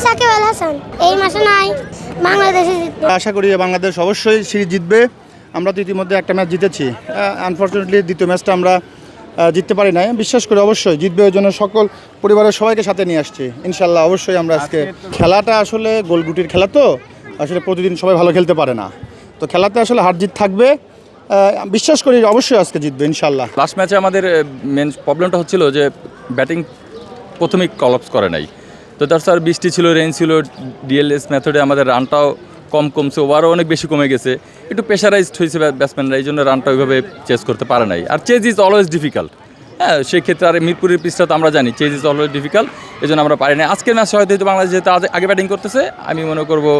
সাকিব আল হাসান এই মাসে নাই, বাংলাদেশে জিতবে। আশা করি বাংলাদেশ অবশ্যই সিরিজ জিতবে। আমরা তো ইতিমধ্যে একটা ম্যাচ জিতেছি, আনফর্চুনেটলি দ্বিতীয় ম্যাচটা আমরা জিততে পারি নাই। বিশ্বাস করি অবশ্যই জিতবে, ওই জন্য সকল পরিবারের সবাইকে সাথে নিয়ে আসছি। ইনশাল্লাহ অবশ্যই আমরা আজকে খেলাটা আসলে গোলগুটির খেলা, তো আসলে প্রতিদিন সবাই ভালো খেলতে পারে না, তো খেলাতে আসলে হার জিত থাকবে। বিশ্বাস করি অবশ্যই আজকে জিতবে ইনশাল্লাহ। লাস্ট ম্যাচে আমাদের মেন প্রবলেমটা হচ্ছিল যে ব্যাটিং প্রথমেই কলাপস করে নাই, তো তার স্যার বৃষ্টি ছিল, রেঞ্জ ছিল, ডিএলএস মেথডে আমাদের রানটাও কমছে, ওভারও অনেক বেশি কমে গেছে, একটু প্রেশারাইজড হয়েছে ব্যাটসম্যানরা, এই জন্য রানটা ওইভাবে চেস করতে পারে নাই। আর চেজ ইজ অলওয়েজ ডিফিকাল্ট, হ্যাঁ সেই ক্ষেত্রে আর মিরপুরের পিচটা তো আমরা জানি চেজ ইজ অলওয়েজ ডিফিকাল্ট, এই জন্য আমরা পারি না। আজকের ম্যাচ হয়তো বাংলাদেশ যেহেতু আগে ব্যাটিং করতেছে, আমি মনে করবো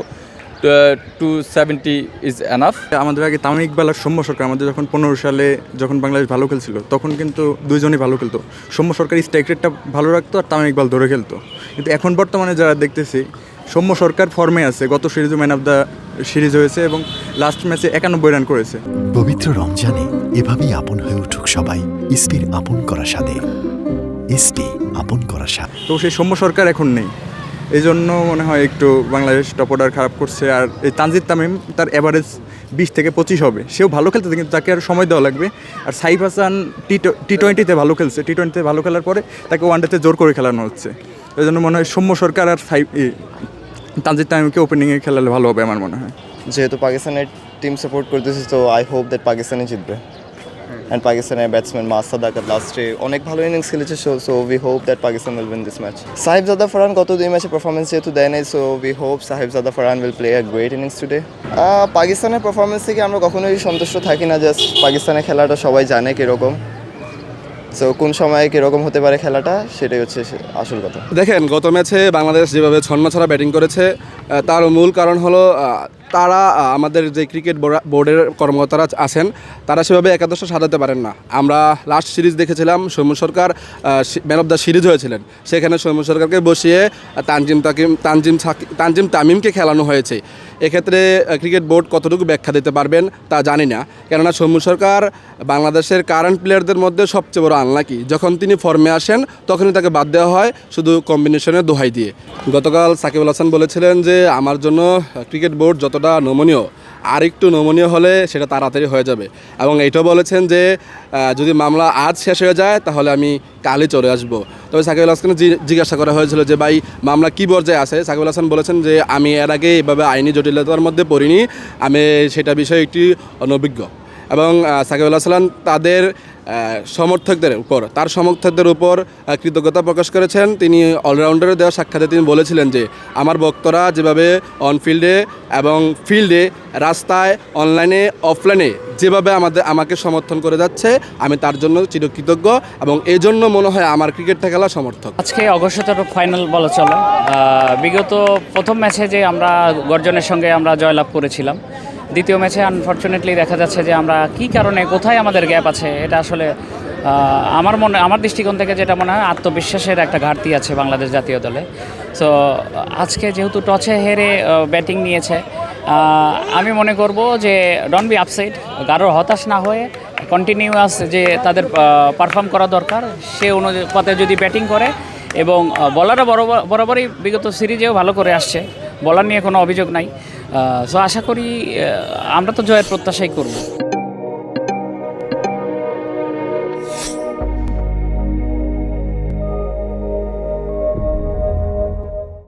270 ইজ এনাফ। আমাদের আগে তামিম ইকবাল আর সৌম্য সরকার, আমাদের যখন 15 সালে যখন বাংলাদেশ ভালো খেলছিল তখন কিন্তু দুইজনই ভালো খেলতো। সৌম্য সরকার স্ট্রাইক রেটটা ভালো রাখতো আর তামিম ইকবাল ধরে খেলতো। কিন্তু এখন বর্তমানে যারা দেখতেছি, সৌম্য সরকার ফর্মে আছে, গত সিরিজে ম্যান অফ দ্য সিরিজ হয়েছে এবং লাস্ট ম্যাচে 91 রান করেছে। পবিত্র রমজানে এভাবেই আপন হয়ে উঠুক সবাই ইসপির আপন করা স্বাদে। ইসপি আপন করা স্বাদ। তো সেই সৌম্য সরকার এখন নেই, এই জন্য মনে হয় একটু বাংলাদেশ টপ অর্ডার খারাপ করছে। আর এই তানজিদ তামিম, তার অ্যাভারেজ 20 থেকে 25 হবে, সেও ভালো খেলতে, কিন্তু তাকে আর সময় দেওয়া লাগবে। আর সাইফ হাসান টি-20তে ভালো খেলছে, টি-20তে ভালো খেলার পরে তাকে ওয়ানডেতে জোর করে খেলানো হচ্ছে। এই জন্য মনে হয় সৌম্য সরকার আর তানজিদ তামিমকে ওপেনিংয়ে খেলালে ভালো হবে আমার মনে হয়। যেহেতু পাকিস্তানের টিম সাপোর্ট করতেছি, তো আই হোপ দ্যাট পাকিস্তানে জিতবে। অ্যান্ড পাকিস্তানের ব্যাটসম্যান মাস সাদাকাত লাস্টে অনেক ভালো ইনিংস খেলেছে, so we hope that Pakistan will win this match. Sahibzada Farhan গত 2 ম্যাচে পারফরমেন্স যেহেতু দেয় নাই, so we hope Sahibzada Farhan will play a great innings today. পাকিস্তানের পারফরমেন্স থেকে আমরা কখনোই সন্তুষ্ট থাকি না, জাস্ট পাকিস্তানের খেলাটা সবাই জানে কীরকম, সো কোন সময়ে কীরকম হতে পারে খেলাটা, সেটাই হচ্ছে আসল কথা। দেখেন, গত ম্যাচে বাংলাদেশ যেভাবে ছন্ন ছাড়া ব্যাটিং করেছে, তার মূল কারণ হলো তারা, আমাদের যে ক্রিকেট বোর্ডের কর্মকর্তারা আছেন, তারা সেভাবে একাদশটা সাজাতে পারেন না। আমরা লাস্ট সিরিজ দেখেছিলাম, সৌম্য সরকার ম্যান অফ দ্য সিরিজ হয়েছিলেন, সেখানে সৌম্য সরকারকে বসিয়ে তানজিম তামিমকে খেলানো হয়েছে। এক্ষেত্রে ক্রিকেট বোর্ড কতটুকু ব্যাখ্যা দিতে পারবেন তা জানি না, কেননা সৌম্য সরকার বাংলাদেশের কারেন্ট প্লেয়ারদের মধ্যে সবচেয়ে বড় আনলাকি। যখন তিনি ফর্মে আসেন তখনই তাকে বাদ দেওয়া হয় শুধু কম্বিনেশনের দোহাই দিয়ে। গতকাল সাকিব আল হাসান বলেছিলেন যে আমার জন্য ক্রিকেট বোর্ড যতটা নমনীয়, আর একটু নমনীয় হলে সেটা তাড়াতাড়ি হয়ে যাবে, এবং এইটাও বলেছেন যে যদি মামলা আজ শেষ হয়ে যায় তাহলে আমি কালই চলে আসব। তবে সাকিব আল হাসানকে জিজ্ঞাসা করা হয়েছিল যে ভাই মামলা কী পর্যায়ে আছে, সাকিব আল হাসান বলেছেন যে আমি এর আগে এভাবে আইনি জটিলতার মধ্যে পড়িনি, আমি সেটা বিষয়ে একটি অনভিজ্ঞ। এবং সাকিব আল হাসান তার সমর্থকদের উপর কৃতজ্ঞতা প্রকাশ করেছেন। তিনি অলরাউন্ডারে দেওয়া সাক্ষাতে তিনি বলেছিলেন যে আমার ভক্তরা যেভাবে অনফিল্ডে এবং ফিল্ডে, রাস্তায়, অনলাইনে, অফলাইনে যেভাবে আমাকে সমর্থন করে যাচ্ছে, আমি তার জন্য চিরকৃতজ্ঞ, এবং এই জন্য মনে হয় আমার ক্রিকেটটা খেলা সমর্থক। আজকে অগস্ট ফাইনাল বলা চলে। বিগত প্রথম ম্যাচে যে আমরা গর্জনের সঙ্গে আমরা জয়লাভ করেছিলাম, দ্বিতীয় ম্যাচে আনফর্চুনেটলি দেখা যাচ্ছে যে আমরা কী কারণে, কোথায় আমাদের গ্যাপ আছে, এটা আসলে আমার দৃষ্টিকোণ থেকে যেটা মনে হয় আত্মবিশ্বাসের একটা ঘাটতি আছে বাংলাদেশ জাতীয় দলে। সো আজকে যেহেতু টসে হেরে ব্যাটিং নিয়েছে, আমি মনে করব যে ডোন্ট বি আপসেট, কারোর হতাশ না হয়ে কন্টিনিউয়াস যে তাদের পারফর্ম করা দরকার সে অনুপাতে যদি ব্যাটিং করে, এবং বলাররা বরাবরই বিগত সিরিজেও ভালো করে আসছে, বলার নিয়ে কোনো অভিযোগ নাই। সো আশা করি আমরা তো জয়ের প্রত্যাশাই করব।